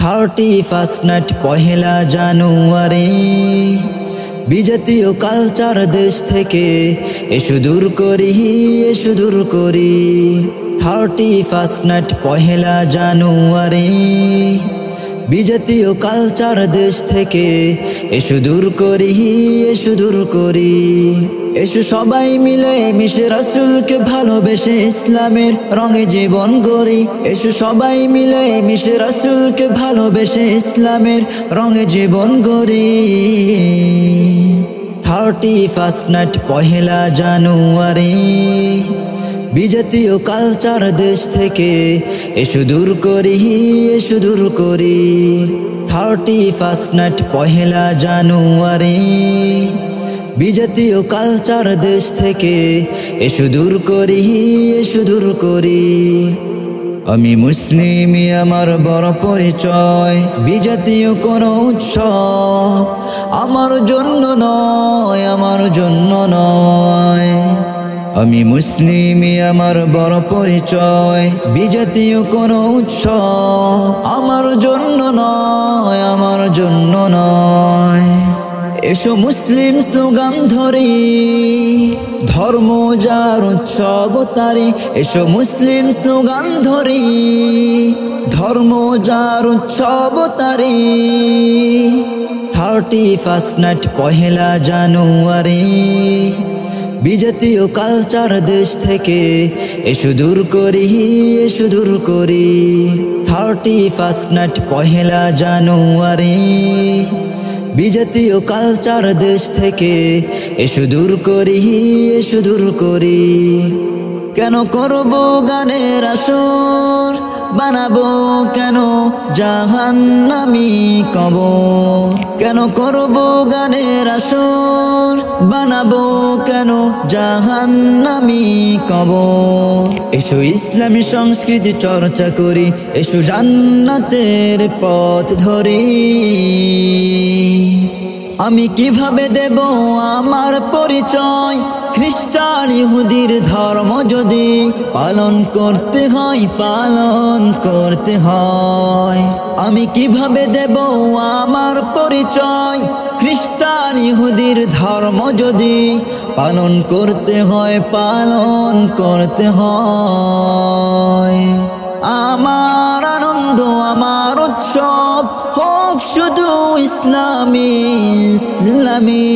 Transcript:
31st night পহেলা জানুয়ারি বিজাতীয় culture দেশ থেকে এসো দূর করি, এসো দূর করি। 31st নাইট পহেলা জানুয়ারি বিজাতীয় কালচার দেশ থেকে এসো দূর করি, এসো দূর করি। এসো সবাই মিলে মিশে রাসূলকে ভালোবেসে ইসলামের রঙে জীবন গড়ি। এসো সবাই মিলে মিশে রাসূলকে ভালোবেসে ইসলামের রঙে জীবন গড়ি। 31st নাইট পহেলা জানুয়ারি বিজাতীয় কালচার দেশ থেকে এসো দূর করি, এসো দূর করি। 31st নাইট পহেলা জানুয়ারি বিজাতীয় কালচার দেশ থেকে এসো দূর করি, এসো দূর করি। আমি মুসলিমই আমার বড় পরিচয়, বিজাতীয় কোনো উৎসব আমার জন্য নয়, আমার জন্য নয়। আমি মুসলিমই আমার বড় পরিচয়, বিজাতীয় কোনো উৎসব আমার জন্য নয়, আমার জন্য নয়। এসো মুসলিম স্লোগান ধরি, ধর্ম যার উৎসব তারি। এসো মুসলিম স্লোগান ধরি, ধর্ম যার উৎসব তারি। 31st নাইট পহেলা জানুয়ারি বিজাতীয় কালচার দেশ থেকে এসো দূর করি, এসো দূর করি। 31st নাইট পহেলা জানুয়ারি বিজাতীয় কালচার দেশ থেকে এসো দূর করি, এসো দূর করি। কেন করব গানের আসর, বানাবো কেন জাহান্নামী কবর। কেন করব গানের আসর, বানাবো কেন জাহান্নামী কবর। এসো ইসলামী সংস্কৃতি চর্চা করি, এসো জান্নাতের পথ ধরি। আমি কিভাবে দেব আমার পরিচয়, খ্রিস্টান ইহুদির ধর্ম যদি পালন করতে হয়, পালন করতে হয়। আমি কিভাবে দেব আমার পরিচয়, খ্রিস্টান ইহুদির ধর্ম যদি পালন করতে হয়, পালন করতে হয়। আমার আনন্দ, আমার উৎসব হোক শুধু ইসলামী, ইসলামী।